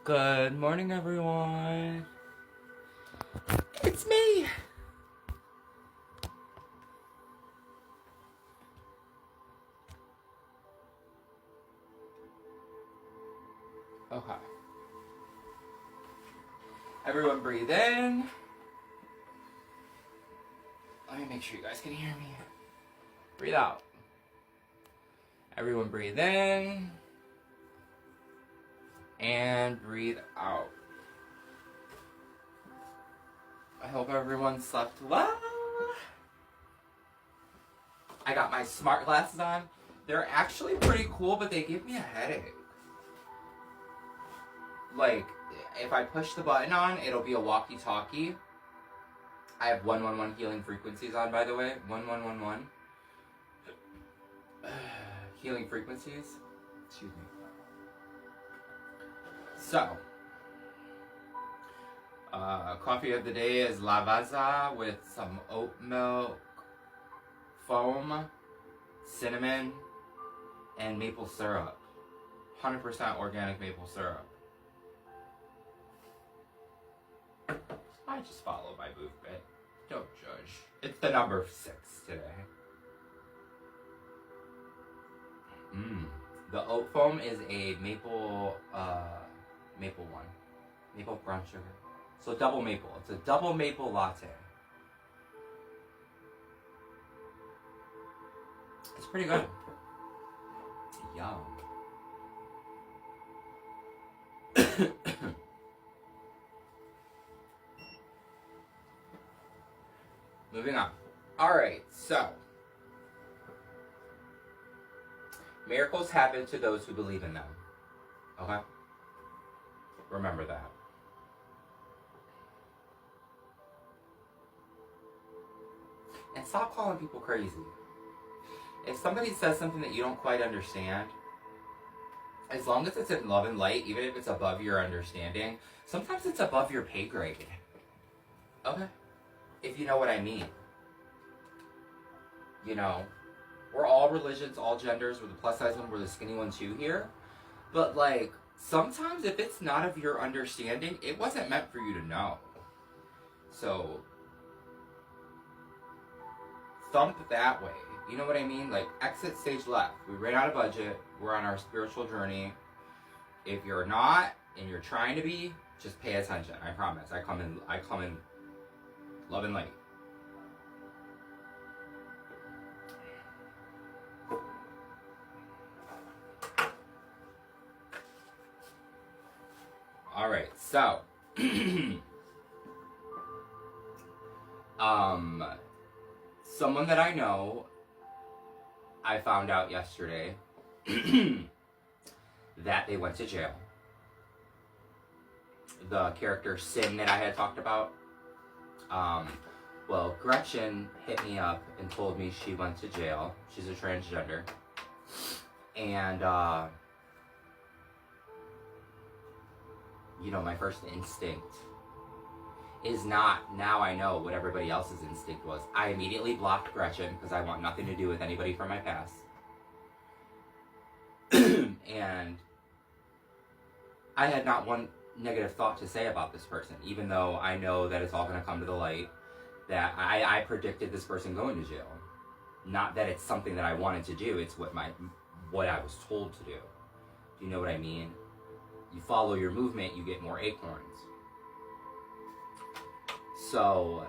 Good morning, everyone. It's me. Okay. Everyone breathe in. Let me make sure you guys can hear me. Breathe out. Everyone breathe in. And breathe out. I hope everyone slept well. I got my smart glasses on. They're actually pretty cool, but they give me a headache. Like, if I push the button on, it'll be a walkie-talkie. I have 111 healing frequencies on, by the way. 1111. Healing frequencies. Excuse me. So, coffee of the day is Lavazza with some oat milk, foam, cinnamon, and maple syrup. 100% organic maple syrup. I just follow my movement. Don't judge. It's the number 6 today. The oat foam is a maple one. Maple brown sugar. So double maple. It's a double maple latte. It's pretty good. Yum. Moving on. Alright, so. Miracles happen to those who believe in them. Okay? Remember that. And stop calling people crazy. If somebody says something that you don't quite understand, as long as it's in love and light, even if it's above your understanding, sometimes it's above your pay grade. Okay? If you know what I mean. You know, we're all religions, all genders. We're the plus size one, we're the skinny one too here. But like, sometimes if it's not of your understanding, it wasn't meant for you to know. So, thump that way. You know what I mean? Like, exit stage left. We ran out of budget. We're on our spiritual journey. If you're not, and you're trying to be, just pay attention. I promise. I come in love and light. Alright, so someone that I know, I found out yesterday that they went to jail. The character Sin that I had talked about. Well, Gretchen hit me up and told me she went to jail. She's a transgender. And, you know, my first instinct is not, now I know what everybody else's instinct was. I immediately blocked Gretchen because I want nothing to do with anybody from my past. And I had not one negative thought to say about this person, even though I know that it's all going to come to the light, that I predicted this person going to jail. Not that it's something that I wanted to do, it's what I was told to do. Do you know what I mean? You follow your movement, you get more acorns. So,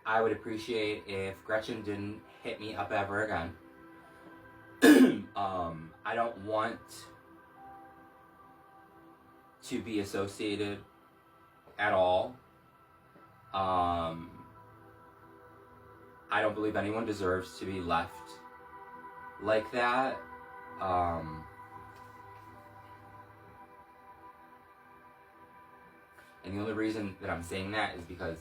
I would appreciate if Gretchen didn't hit me up ever again. I don't want to be associated at all. I don't believe anyone deserves to be left like that. And the only reason that I'm saying that is because,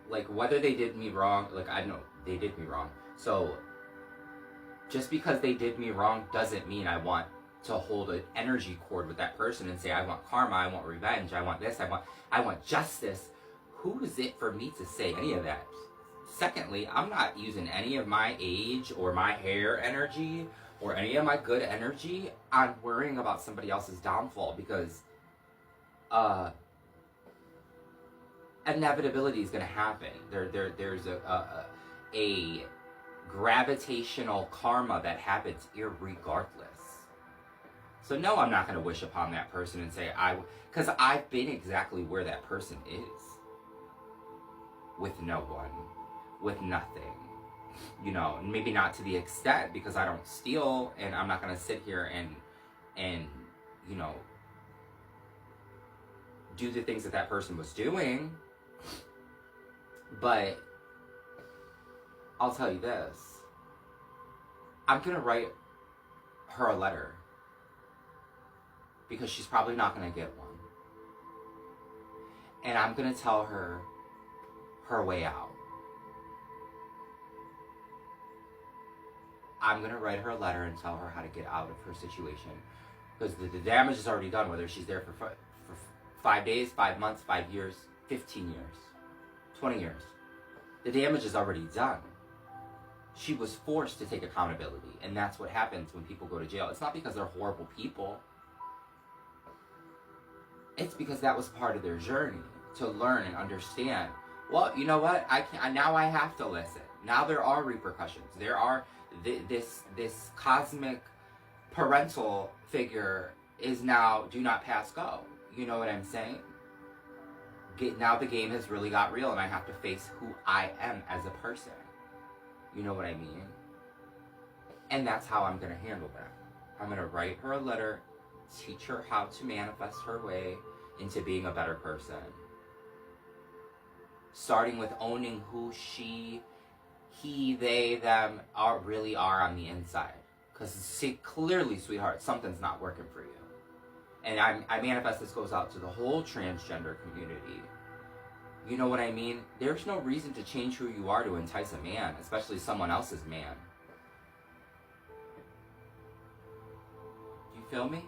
like, whether they did me wrong, like, I know they did me wrong. So, just because they did me wrong doesn't mean I want to hold an energy cord with that person and say, I want karma, I want revenge, I want this, I want justice. Who is it for me to say any of that? Secondly, I'm not using any of my age or my hair energy or any of my good energy on worrying about somebody else's downfall, because inevitability is going to happen. There's a gravitational karma that happens irregardless. So no, I'm not going to wish upon that person and say because I've been exactly where that person is, with no one, with nothing, you know, and maybe not to the extent, because I don't steal, and I'm not going to sit here and you know, do the things that person was doing. But I'll tell you this, I'm going to write her a letter, because she's probably not going to get one. And I'm going to tell her her way out. I'm going to write her a letter and tell her how to get out of her situation. Because the damage is already done, whether she's there for 5 days, 5 months, 5 years, 15 years, 20 years. The damage is already done. She was forced to take accountability. And that's what happens when people go to jail. It's not because they're horrible people. It's because that was part of their journey, to learn and understand. Well, you know what? Now I have to listen. Now there are repercussions. There are this cosmic parental figure is now do not pass go. You know what I'm saying? Now the game has really got real, and I have to face who I am as a person. You know what I mean? And that's how I'm going to handle that. I'm going to write her a letter, teach her how to manifest her way into being a better person. Starting with owning who she, he, they, them really are on the inside. Because see, clearly, sweetheart, something's not working for you. And I manifest this goes out to the whole transgender community. You know what I mean? There's no reason to change who you are to entice a man, especially someone else's man. You feel me?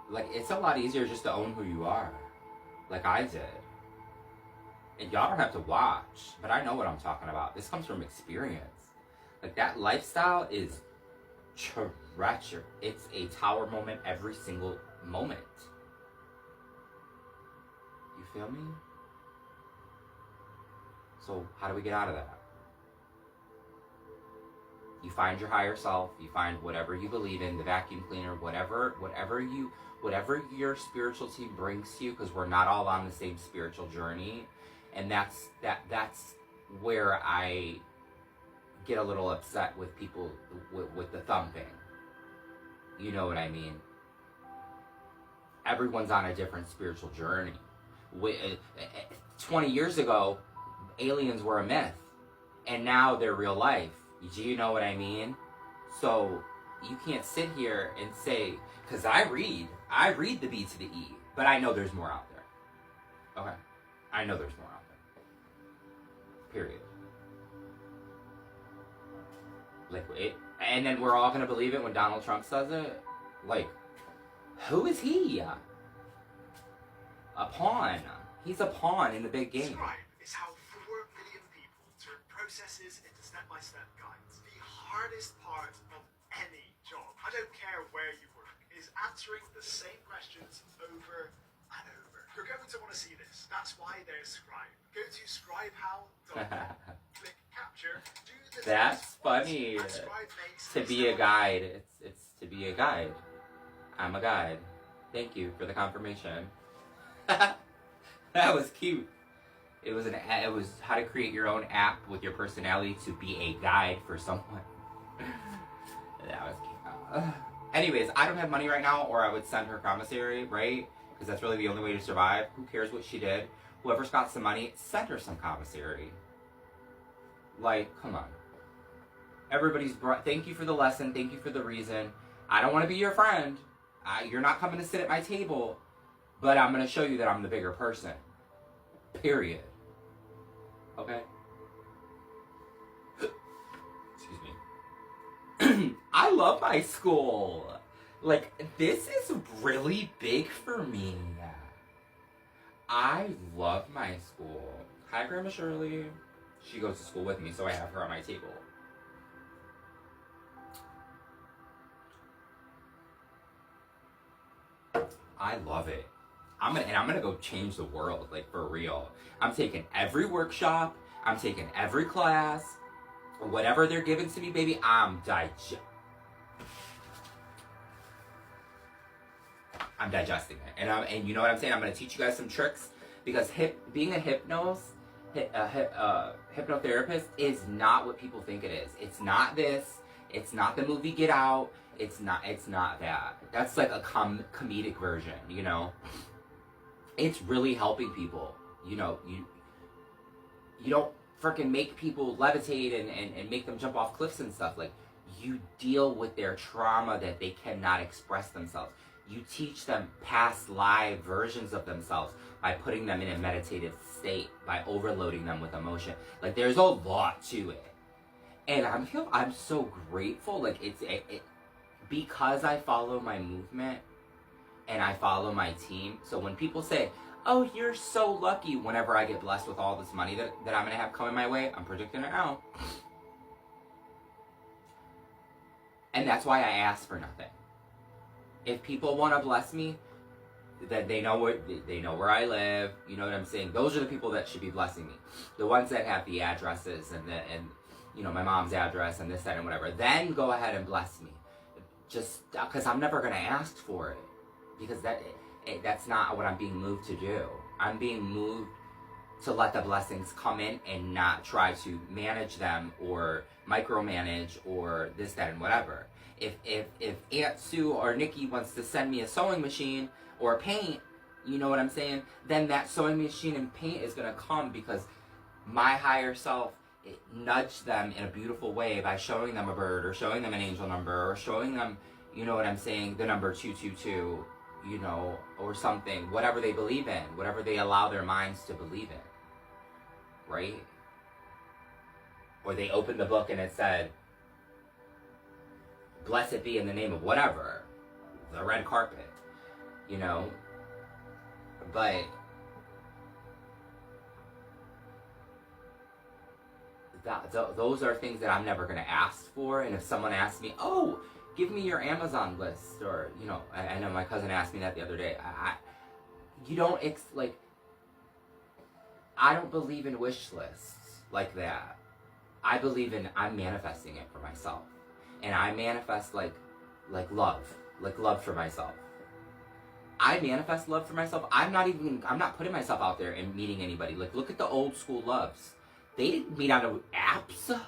Like, it's a lot easier just to own who you are. Like I did. And y'all don't have to watch, but I know what I'm talking about. This comes from experience. Like, that lifestyle is treacherous. It's a tower moment every single moment. You feel me? So how do we get out of that? You find your higher self, you find whatever you believe in, the vacuum cleaner, whatever your spirituality brings to you, because we're not all on the same spiritual journey. And that's where I get a little upset with people with the thumping. You know what I mean? Everyone's on a different spiritual journey. 20 years ago, aliens were a myth, and now they're real life. Do you know what I mean? So you can't sit here and say, because I read the B to the E, but I know there's more out there. Okay? I know there's more out there. Period. Like, and then we're all going to believe it when Donald Trump says it? Like, who is he? A pawn. He's a pawn in the big game. Scribe is how 4 million people turn processes into step-by-step guides. The hardest part of any job, I don't care where you work, is answering the same questions over and over. You're going to want to see this. That's why there's Scribe. Go to scribehow.com. Click capture. Do the That's funny. To be a guide. It's to be a guide. I'm a guide. Thank you for the confirmation. That was cute. It was how to create your own app with your personality to be a guide for someone. That was cute. Anyways, I don't have money right now, or I would send her commissary, right? Because that's really the only way to survive. Who cares what she did? Whoever's got some money, send her some commissary. Like, come on. Everybody's thank you for the lesson. Thank you for the reason. I don't want to be your friend. You're not coming to sit at my table. But I'm going to show you that I'm the bigger person. Period. Okay? Excuse me. I love my school. Like, this is really big for me. I love my school. Hi, Grandma Shirley. She goes to school with me, so I have her on my table. I love it. I'm gonna go change the world, like for real. I'm taking every workshop. I'm taking every class. Whatever they're giving to me, baby, I'm digesting it, and you know what I'm saying. I'm gonna teach you guys some tricks because being a hypnotherapist is not what people think it is. It's not this. It's not the movie Get Out. It's not that. That's like a comedic version, you know. It's really helping people. You know, you don't freaking make people levitate and make them jump off cliffs and stuff. Like, you deal with their trauma that they cannot express themselves. You teach them past live versions of themselves by putting them in a meditative state, by overloading them with emotion. Like, there's a lot to it. And I'm so grateful. Like, because I follow my movement and I follow my team. So when people say, oh, you're so lucky, whenever I get blessed with all this money that I'm going to have coming my way, I'm predicting it now. And that's why I ask for nothing. If people want to bless me, then they know where I live. You know what I'm saying? Those are the people that should be blessing me. The ones that have the addresses and you know, my mom's address and this, that, and whatever. Then go ahead and bless me. Just because I'm never going to ask for it. Because that's not what I'm being moved to do. I'm being moved to let the blessings come in and not try to manage them or micromanage or this, that, and whatever. If Aunt Sue or Nikki wants to send me a sewing machine or paint, you know what I'm saying? Then that sewing machine and paint is going to come because my higher self nudged them in a beautiful way by showing them a bird or showing them an angel number or showing them, you know what I'm saying, the number 222, you know, or something, whatever they believe in, whatever they allow their minds to believe in, right? Or they opened the book and it said, blessed be in the name of whatever, the red carpet, you know, but those are things that I'm never going to ask for. And if someone asks me, oh, give me your Amazon list, or, you know, I know my cousin asked me that the other day. I don't believe in wish lists like that. I'm manifesting it for myself. And I manifest like love for myself. I manifest love for myself. I'm not putting myself out there and meeting anybody. Like, look at the old school loves. They didn't meet on apps.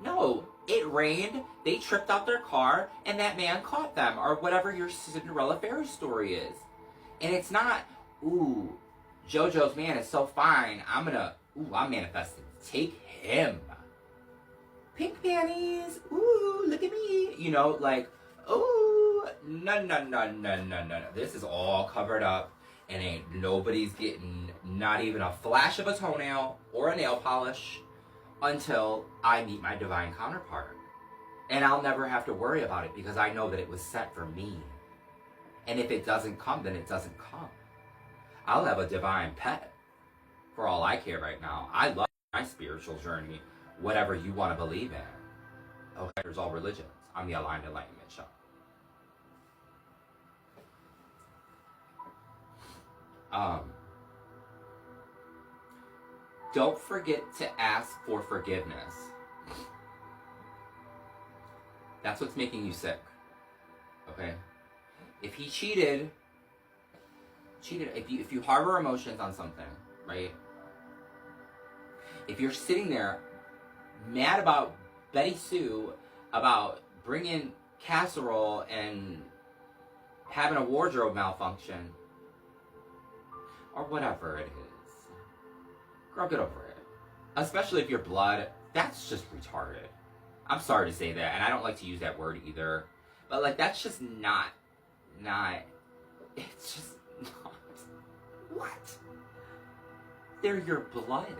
No, it rained, they tripped out their car, and that man caught them, or whatever your Cinderella fairy story is. And it's not, ooh, JoJo's man is so fine, I'm manifesting. Take him. Pink panties, ooh, look at me. You know, like, ooh, no. This is all covered up, and ain't nobody's getting not even a flash of a toenail or a nail polish until I meet my divine counterpart. And I'll never have to worry about it because I know that it was set for me. And if it doesn't come, then it doesn't come. I'll have a divine pet for all I care right now. I love my spiritual journey, whatever you want to believe in. Okay, there's all religions. I'm the Aligned Enlightenment Show. Don't forget to ask for forgiveness. That's what's making you sick. Okay? If he cheated, if you harbor emotions on something, right? If you're sitting there mad about Betty Sue about bringing casserole and having a wardrobe malfunction, or whatever it is, girl, get over it. Especially if you're blood, that's just retarded. I'm sorry to say that, and I don't like to use that word either, but like, that's just not, it's just not. What? They're your blood.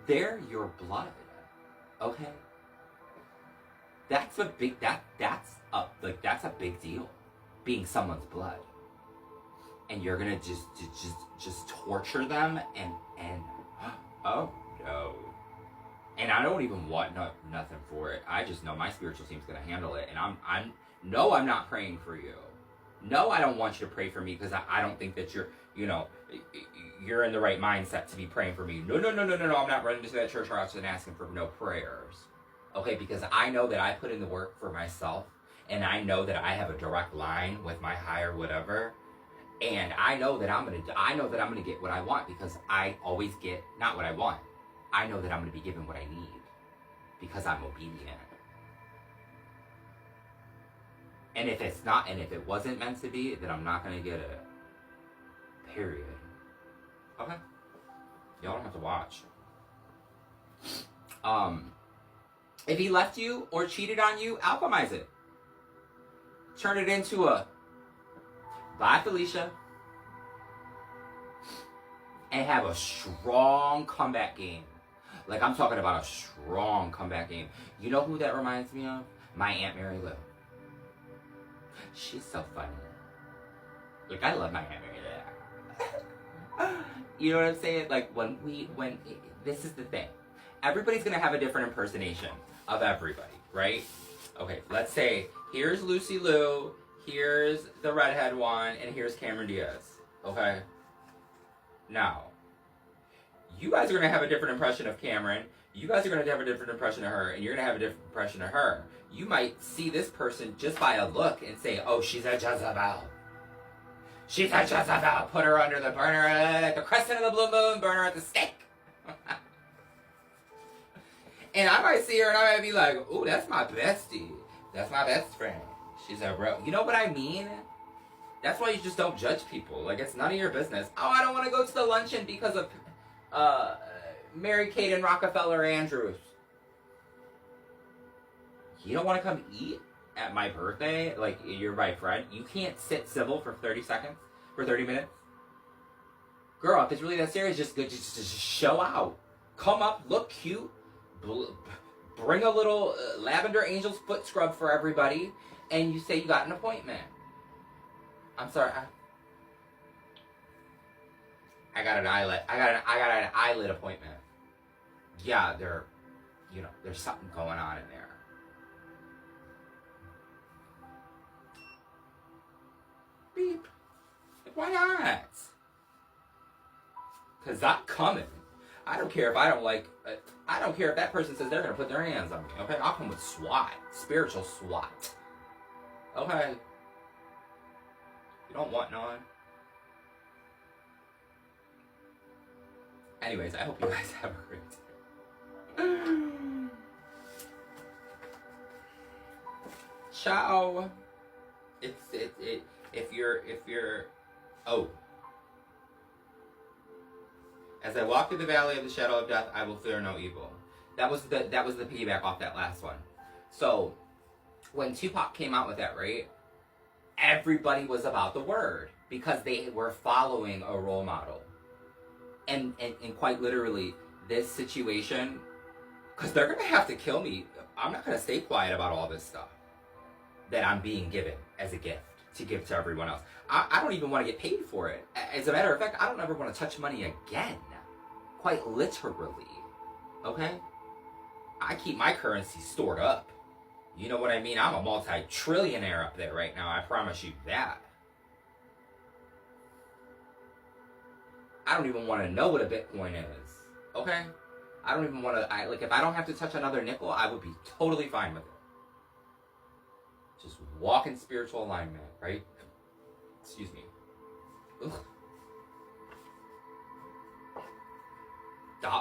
They're your blood. Okay? That's a big deal. Being someone's blood. And you're gonna just torture them and And I don't even want nothing for it. I just know my spiritual team's gonna handle it. And I'm not praying for you. No, I don't want you to pray for me because I don't think that you're in the right mindset to be praying for me. No. I'm not running to that church house and asking for no prayers. Okay, because I know that I put in the work for myself, and I know that I have a direct line with my higher whatever, and I know that I'm gonna get what I want, because I always get not what I want. I know that I'm gonna be given what I need because I'm obedient. And if it wasn't meant to be, then I'm not gonna get it. Period. Okay. Y'all don't have to watch. If he left you or cheated on you, alchemize it. Turn it into a bye, Felicia. And have a strong comeback game. Like, I'm talking about a strong comeback game. You know who that reminds me of? My Aunt Mary Lou. She's so funny. Like, I love my Aunt Mary Lou. You know what I'm saying? Like, this is the thing. Everybody's gonna have a different impersonation of everybody, right? Okay, let's say, here's Lucy Liu, here's the redhead one, and here's Cameron Diaz, okay? Now, you guys are gonna have a different impression of Cameron, you guys are gonna have a different impression of her, and you're gonna have a different impression of her. You might see this person just by a look and say, oh, she's a Jezebel. She's a Jezebel. Put her under the burner at the crescent of the blue moon, burn her at the stake. And I might see her and I might be like, ooh, that's my bestie. That's my best friend. She's a real, you know what I mean? That's why you just don't judge people. Like, it's none of your business. Oh, I don't want to go to the luncheon because of Mary-Kate and Rockefeller Andrews. You don't want to come eat at my birthday? Like, you're my friend? You can't sit civil for 30 seconds? For 30 minutes? Girl, if it's really that serious, just show out. Come up, look cute. Bring a little lavender angel's foot scrub for everybody, and you say you got an appointment. I'm sorry. I got an eyelid. I got an eyelid appointment. Yeah, there's something going on in there. Beep. Why not? Because I'm coming. I don't care if I don't like. I don't care if that person says they're gonna put their hands on me. Okay, I'll come with SWAT, spiritual SWAT. Okay. You don't want none. Anyways, I hope you guys have a great day. Ciao. If you're oh. As I walk through the valley of the shadow of death, I will fear no evil. That was the piggyback off that last one. So when Tupac came out with that, right? Everybody was about the word because they were following a role model. And quite literally, this situation, because they're gonna have to kill me. I'm not gonna stay quiet about all this stuff that I'm being given as a gift to give to everyone else. I don't even want to get paid for it. As a matter of fact, I don't ever want to touch money again. Quite literally. Okay? I keep my currency stored up. You know what I mean? I'm a multi-trillionaire up there right now. I promise you that. I don't even want to know what a Bitcoin is. Okay? I don't even want to... if I don't have to touch another nickel, I would be totally fine with it. Just walk in spiritual alignment, right? Excuse me. Ugh.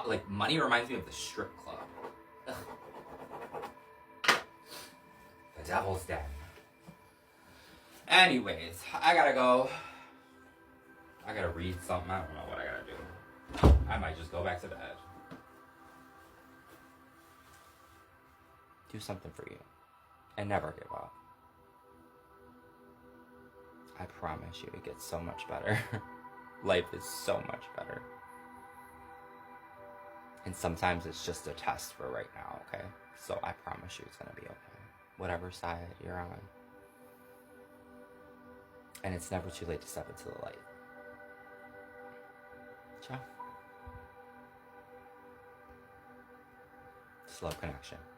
Like, money reminds me of the strip club. Ugh. The devil's den. Anyways, I gotta go. I gotta read something. I don't know what I gotta do. I might just go back to bed. Do something for you. And never give up. I promise you, it gets so much better. Life is so much better. And sometimes it's just a test for right now, okay? So I promise you it's gonna be okay. Whatever side you're on. And it's never too late to step into the light. Ciao. Slow connection.